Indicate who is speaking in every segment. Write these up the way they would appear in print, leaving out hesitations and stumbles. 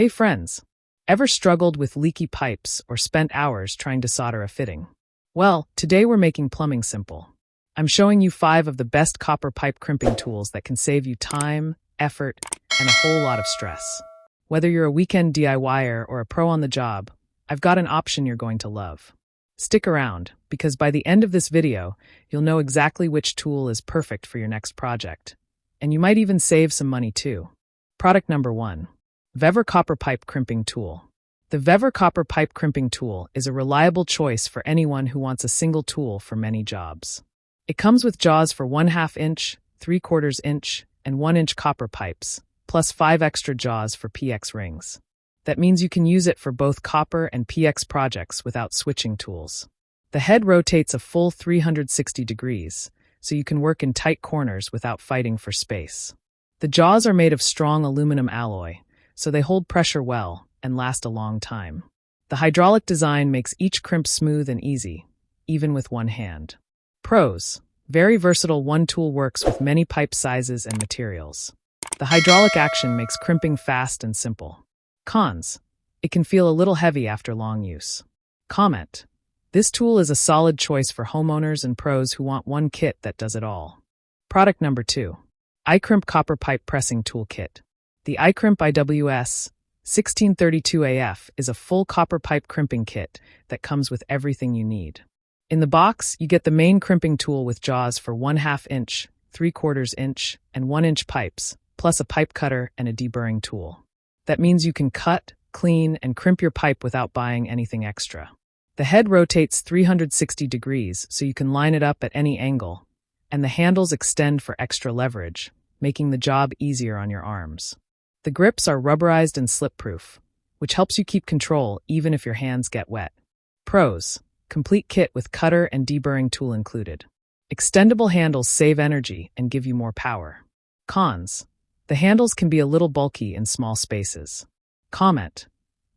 Speaker 1: Hey friends, ever struggled with leaky pipes or spent hours trying to solder a fitting? Well, today we're making plumbing simple. I'm showing you 5 of the best copper pipe crimping tools that can save you time, effort, and a whole lot of stress. Whether you're a weekend DIYer or a pro on the job, I've got an option you're going to love. Stick around, because by the end of this video, you'll know exactly which tool is perfect for your next project. And you might even save some money too. Product number 1. Vevor Copper Pipe Crimping Tool. The Vevor Copper Pipe Crimping Tool is a reliable choice for anyone who wants a single tool for many jobs. It comes with jaws for 1/2 inch, 3/4 inch, and 1 inch copper pipes, plus 5 extra jaws for PX rings. That means you can use it for both copper and PX projects without switching tools. The head rotates a full 360 degrees, so you can work in tight corners without fighting for space. The jaws are made of strong aluminum alloy, so they hold pressure well and last a long time. The hydraulic design makes each crimp smooth and easy, even with one hand. Pros: very versatile, one tool works with many pipe sizes and materials. The hydraulic action makes crimping fast and simple. Cons: it can feel a little heavy after long use. Comment: this tool is a solid choice for homeowners and pros who want one kit that does it all. Product number 2. iCrimp Copper Pipe Pressing Tool Kit. The iCrimp IWS 1632AF is a full copper pipe crimping kit that comes with everything you need. In the box, you get the main crimping tool with jaws for 1/2 inch, 3/4 inch, and 1 inch pipes, plus a pipe cutter and a deburring tool. That means you can cut, clean, and crimp your pipe without buying anything extra. The head rotates 360 degrees so you can line it up at any angle, and the handles extend for extra leverage, making the job easier on your arms. The grips are rubberized and slip-proof, which helps you keep control even if your hands get wet. Pros: complete kit with cutter and deburring tool included. Extendable handles save energy and give you more power. Cons: the handles can be a little bulky in small spaces. Comment: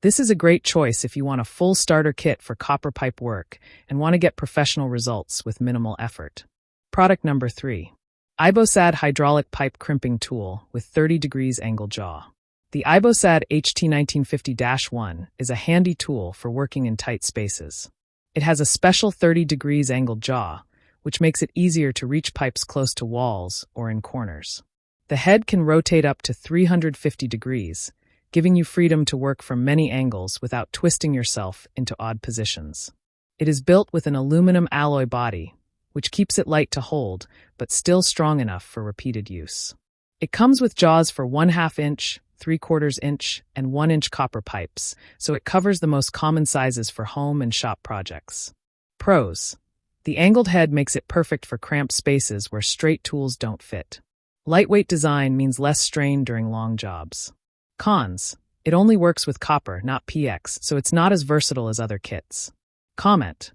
Speaker 1: this is a great choice if you want a full starter kit for copper pipe work and want to get professional results with minimal effort. Product number 3. Ibosad Hydraulic Pipe Crimping Tool with 30 degrees angle jaw. The Ibosad HT1950-1 is a handy tool for working in tight spaces. It has a special 30 degrees angled jaw, which makes it easier to reach pipes close to walls or in corners. The head can rotate up to 350 degrees, giving you freedom to work from many angles without twisting yourself into odd positions. It is built with an aluminum alloy body, which keeps it light to hold, but still strong enough for repeated use. It comes with jaws for 1/2 inch, 3/4 inch, and 1 inch copper pipes, so it covers the most common sizes for home and shop projects. Pros: the angled head makes it perfect for cramped spaces where straight tools don't fit. Lightweight design means less strain during long jobs. Cons: it only works with copper, not PX, so it's not as versatile as other kits. Comment: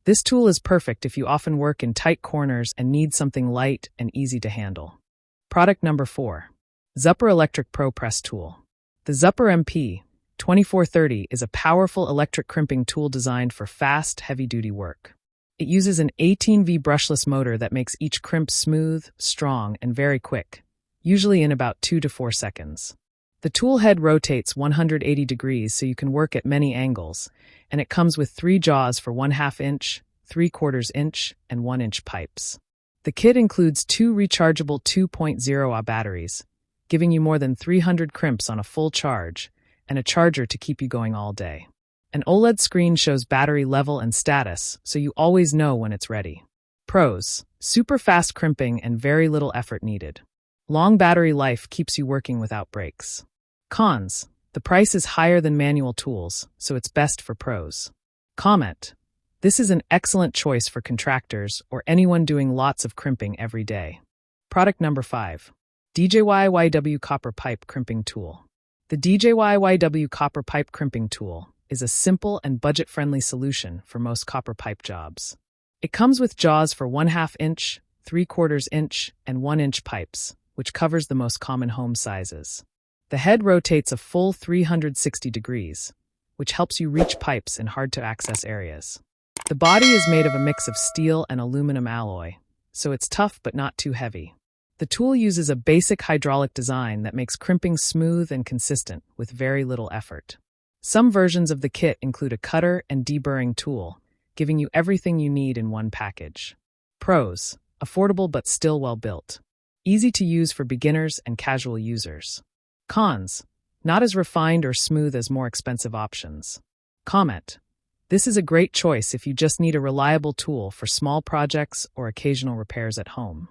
Speaker 1: this tool is perfect if you often work in tight corners and need something light and easy to handle. Product number 4. Zupper Electric Pro Press Tool. The Zupper MP 2430 is a powerful electric crimping tool designed for fast, heavy-duty work. It uses an 18V brushless motor that makes each crimp smooth, strong, and very quick, usually in about 2 to 4 seconds. The tool head rotates 180 degrees so you can work at many angles, and it comes with 3 jaws for 1/2 inch, 3/4 inch, and 1 inch pipes. The kit includes 2 rechargeable 2.0Ah batteries, giving you more than 300 crimps on a full charge, and a charger to keep you going all day. An OLED screen shows battery level and status, so you always know when it's ready. Pros: super fast crimping and very little effort needed. Long battery life keeps you working without breaks. Cons: the price is higher than manual tools, so it's best for pros. Comment: this is an excellent choice for contractors or anyone doing lots of crimping every day. Product number 5. DJYYW Copper Pipe Crimping Tool. The DJYYW Copper Pipe Crimping Tool is a simple and budget-friendly solution for most copper pipe jobs. It comes with jaws for 1/2 inch, 3/4 inch, and 1 inch pipes, which covers the most common home sizes. The head rotates a full 360 degrees, which helps you reach pipes in hard-to-access areas. The body is made of a mix of steel and aluminum alloy, so it's tough but not too heavy. The tool uses a basic hydraulic design that makes crimping smooth and consistent with very little effort. Some versions of the kit include a cutter and deburring tool, giving you everything you need in one package. Pros: affordable but still well built. Easy to use for beginners and casual users. Cons: not as refined or smooth as more expensive options. Comment: this is a great choice if you just need a reliable tool for small projects or occasional repairs at home.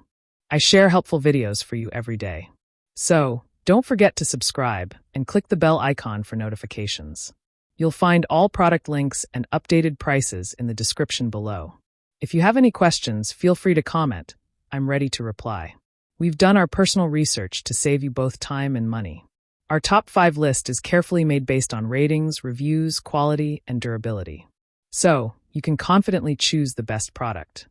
Speaker 1: I share helpful videos for you every day. So, don't forget to subscribe and click the bell icon for notifications. You'll find all product links and updated prices in the description below. If you have any questions, feel free to comment. I'm ready to reply. We've done our personal research to save you both time and money. Our top 5 list is carefully made based on ratings, reviews, quality, and durability. So, you can confidently choose the best product.